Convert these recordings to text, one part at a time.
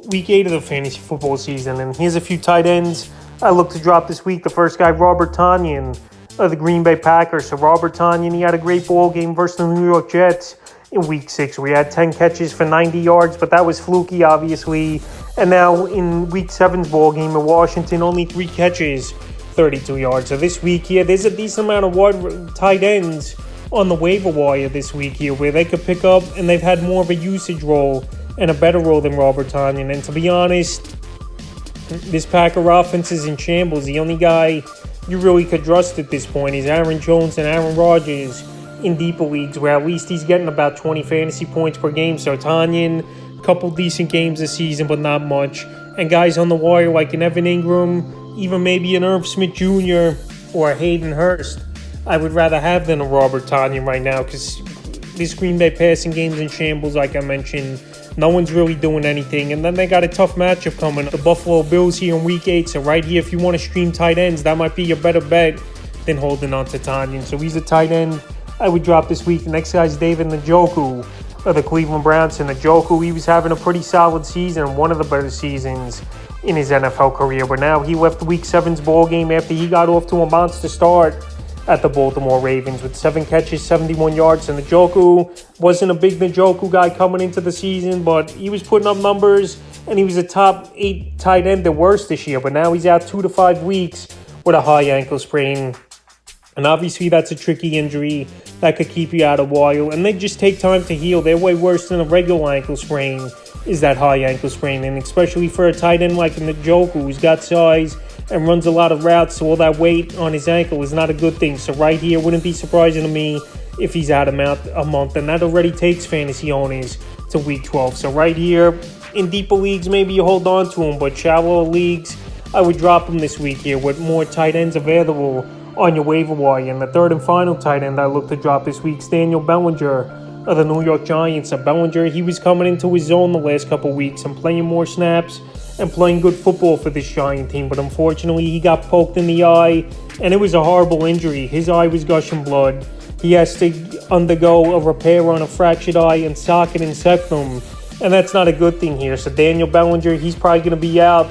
week 8 of the fantasy football season, and here's a few tight ends I look to drop this week. The first guy, Robert Tonyan of the Green Bay Packers. So Robert Tonyan, he had a great ball game versus the New York Jets in week 6. We had 10 catches for 90 yards, but that was fluky, obviously. And now in week 7's ball game in Washington, only 3 catches, 32 yards. So this week here, there's a decent amount of wide tight ends on the waiver wire this week here where they could pick up, and they've had more of a usage role and a better role than Robert Tonyan. And to be honest, this Packer offense is in shambles. The only guy you really could trust at this point is Aaron Jones and Aaron Rodgers in deeper leagues, where at least he's getting about 20 fantasy points per game. So Tonyan, a couple decent games this season, but not much. And guys on the wire like an Evan Ingram, even maybe an Irv Smith Jr. or a Hayden Hurst, I would rather have than a Robert Tonyan right now, because this Green Bay passing game's in shambles, like I mentioned. No one's really doing anything. And then they got a tough matchup coming. The Buffalo Bills here in week 8. So right here, if you want to stream tight ends, that might be your better bet than holding on to Tonyan. So he's a tight end I would drop this week. The next guy is David Njoku of the Cleveland Browns. And Njoku, he was having a pretty solid season, one of the better seasons in his NFL career. But now he left week 7's ball game after he got off to a monster start at the Baltimore Ravens with 7 catches, 71 yards. And Njoku wasn't a big Njoku guy coming into the season, but he was putting up numbers, and he was a top 8 tight end at worst this year. But now he's out 2 to 5 weeks with a high ankle sprain. And obviously that's a tricky injury that could keep you out a while. And they just take time to heal. They're way worse than a regular ankle sprain, is that high ankle sprain. And especially for a tight end like Njoku, who's got size and runs a lot of routes, so all that weight on his ankle is not a good thing. So right here, wouldn't be surprising to me if he's out a month, and that already takes fantasy owners to week 12. So right here, in deeper leagues, maybe you hold on to him, but shallower leagues, I would drop him this week here with more tight ends available on your waiver wire. And the third and final tight end I look to drop this week is Daniel Bellinger of the New York Giants. So Bellinger, he was coming into his zone the last couple weeks and playing more snaps and playing good football for this Giant team. But unfortunately, he got poked in the eye, and it was a horrible injury. His eye was gushing blood. He has to undergo a repair on a fractured eye and socket and septum, and that's not a good thing here. So Daniel Bellinger, he's probably going to be out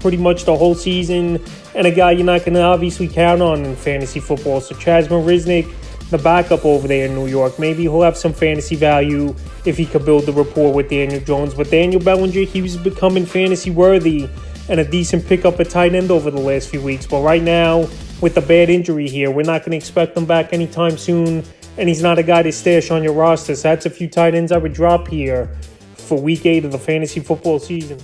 pretty much the whole season, and a guy you're not going to obviously count on in fantasy football. So Chaz Marisnik, the backup over there in New York, maybe he'll have some fantasy value if he could build the rapport with Daniel Jones. But Daniel Bellinger, he was becoming fantasy worthy and a decent pickup at tight end over the last few weeks. But right now, with the bad injury here, we're not going to expect him back anytime soon, and he's not a guy to stash on your roster. So that's a few tight ends I would drop here for week 8 of the fantasy football season.